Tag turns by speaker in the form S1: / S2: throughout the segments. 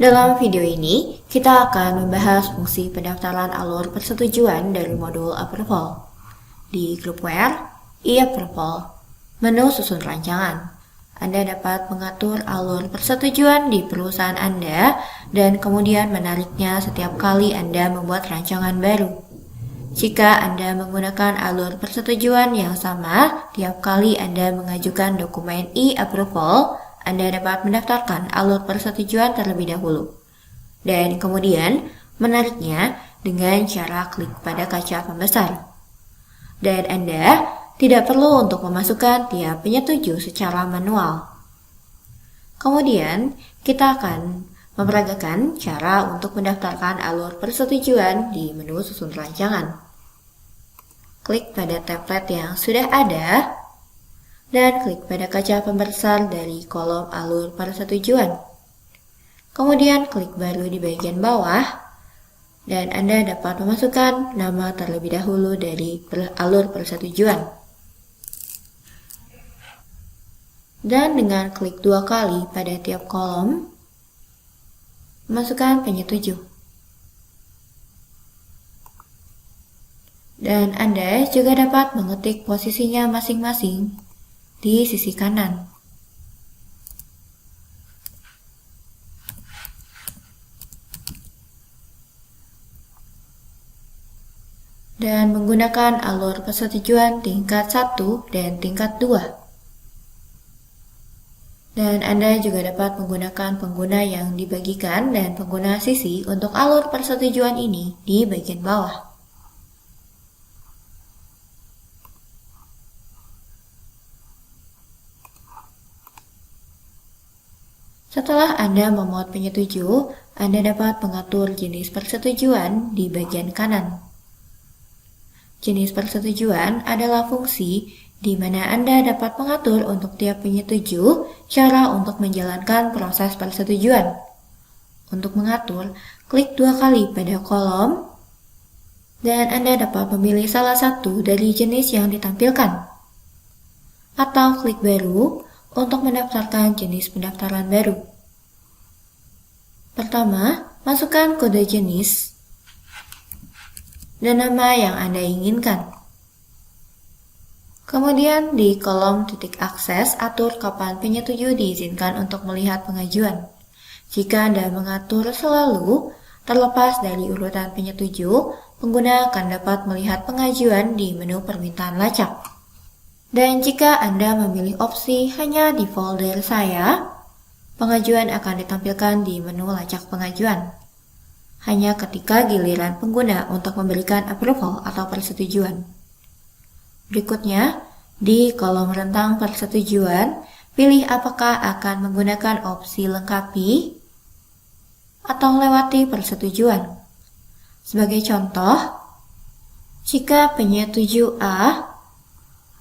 S1: Dalam video ini, kita akan membahas fungsi pendaftaran alur persetujuan dari modul Approval. Di grup Where, e-Approval, menu susun rancangan. Anda dapat mengatur alur persetujuan di perusahaan Anda dan kemudian menariknya setiap kali Anda membuat rancangan baru. Jika Anda menggunakan alur persetujuan yang sama tiap kali Anda mengajukan dokumen e-Approval, Anda dapat mendaftarkan alur persetujuan terlebih dahulu, dan kemudian menariknya dengan cara klik pada kaca pembesar. Dan Anda tidak perlu untuk memasukkan tiap penyetuju secara manual. Kemudian, kita akan memperagakan cara untuk mendaftarkan alur persetujuan di menu susun rancangan. Klik pada template yang sudah ada, dan klik pada kaca pembesar dari kolom alur persetujuan. Kemudian klik baru di bagian bawah, dan Anda dapat memasukkan nama terlebih dahulu dari alur persetujuan. Dan dengan klik 2 kali pada tiap kolom, masukkan penyetuju. Dan Anda juga dapat mengetik posisinya masing-masing di sisi kanan. Dan menggunakan alur persetujuan tingkat 1 dan tingkat 2. Dan Anda juga dapat menggunakan pengguna yang dibagikan dan pengguna sisi untuk alur persetujuan ini di bagian bawah. Setelah Anda memuat penyetuju, Anda dapat mengatur jenis persetujuan di bagian kanan. Jenis persetujuan adalah fungsi di mana Anda dapat mengatur untuk tiap penyetuju cara untuk menjalankan proses persetujuan. Untuk mengatur, klik 2 kali pada kolom, dan Anda dapat memilih salah satu dari jenis yang ditampilkan. Atau klik baru untuk mendaftarkan jenis pendaftaran baru. Pertama, masukkan kode jenis dan nama yang Anda inginkan. Kemudian di kolom titik akses, atur kapan penyetuju diizinkan untuk melihat pengajuan. Jika Anda mengatur selalu, terlepas dari urutan penyetuju, pengguna akan dapat melihat pengajuan di menu permintaan lacak. Dan jika Anda memilih opsi hanya di folder saya, pengajuan akan ditampilkan di menu lacak pengajuan. Hanya ketika giliran pengguna untuk memberikan approval atau persetujuan. Berikutnya, di kolom rentang persetujuan, pilih apakah akan menggunakan opsi lengkapi atau lewati persetujuan. Sebagai contoh, jika penyetuju A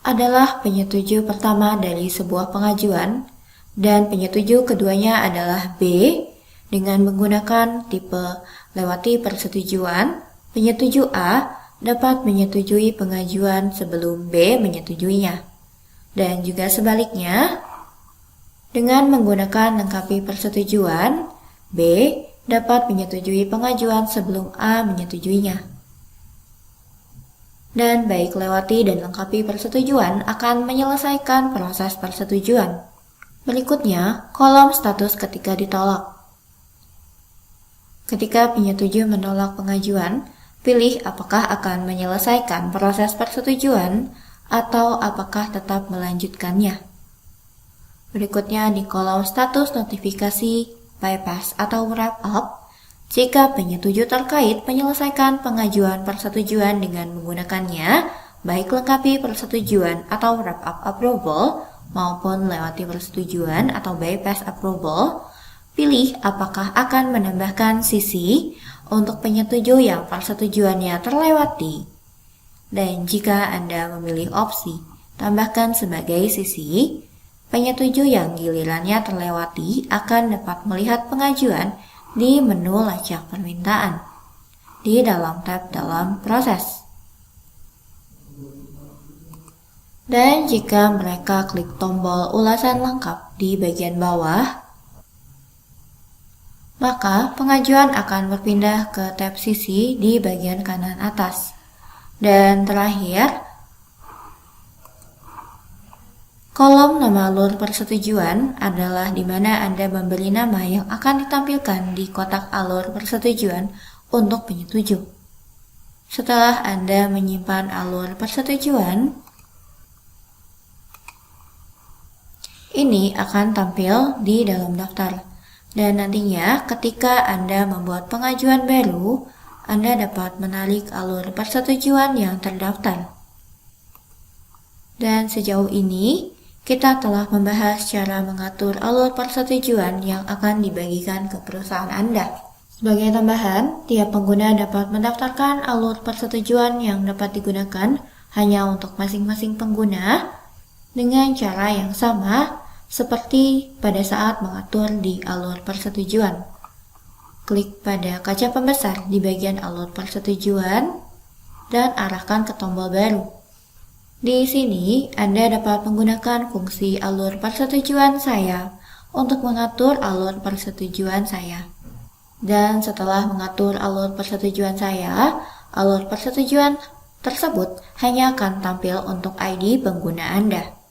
S1: adalah penyetuju pertama dari sebuah pengajuan dan penyetuju keduanya adalah B, dengan menggunakan tipe lewati persetujuan, penyetuju A dapat menyetujui pengajuan sebelum B menyetujuinya. Dan juga sebaliknya, dengan menggunakan lengkapi persetujuan, B dapat menyetujui pengajuan sebelum A menyetujuinya. Dan baik lewati dan lengkapi persetujuan akan menyelesaikan proses persetujuan. Berikutnya, kolom status ketika ditolak. Ketika penyetuju menolak pengajuan, pilih apakah akan menyelesaikan proses persetujuan atau apakah tetap melanjutkannya. Berikutnya di kolom status notifikasi, bypass atau wrap up, jika penyetuju terkait menyelesaikan pengajuan persetujuan dengan menggunakannya, baik lengkapi persetujuan atau wrap up approval maupun lewati persetujuan atau bypass approval, pilih apakah akan menambahkan sisi untuk penyetuju yang persetujuannya terlewati. Dan jika Anda memilih opsi tambahkan sebagai sisi, penyetuju yang gilirannya terlewati akan dapat melihat pengajuan di menu lacak permintaan di dalam tab dalam proses. Dan jika mereka klik tombol ulasan lengkap di bagian bawah, maka pengajuan akan berpindah ke tab sisi di bagian kanan atas. Dan terakhir, kolom nama alur persetujuan adalah di mana Anda memberi nama yang akan ditampilkan di kotak alur persetujuan untuk penyetuju. Setelah Anda menyimpan alur persetujuan, ini akan tampil di dalam daftar. Dan nantinya ketika Anda membuat pengajuan baru, Anda dapat menarik alur persetujuan yang terdaftar. Dan sejauh ini, kita telah membahas cara mengatur alur persetujuan yang akan dibagikan ke perusahaan Anda. Sebagai tambahan, tiap pengguna dapat mendaftarkan alur persetujuan yang dapat digunakan hanya untuk masing-masing pengguna dengan cara yang sama seperti pada saat mengatur di alur persetujuan. Klik pada kaca pembesar di bagian alur persetujuan dan arahkan ke tombol baru. Di sini, Anda dapat menggunakan fungsi alur persetujuan saya untuk mengatur alur persetujuan saya. Dan setelah mengatur alur persetujuan saya, alur persetujuan tersebut hanya akan tampil untuk ID pengguna Anda.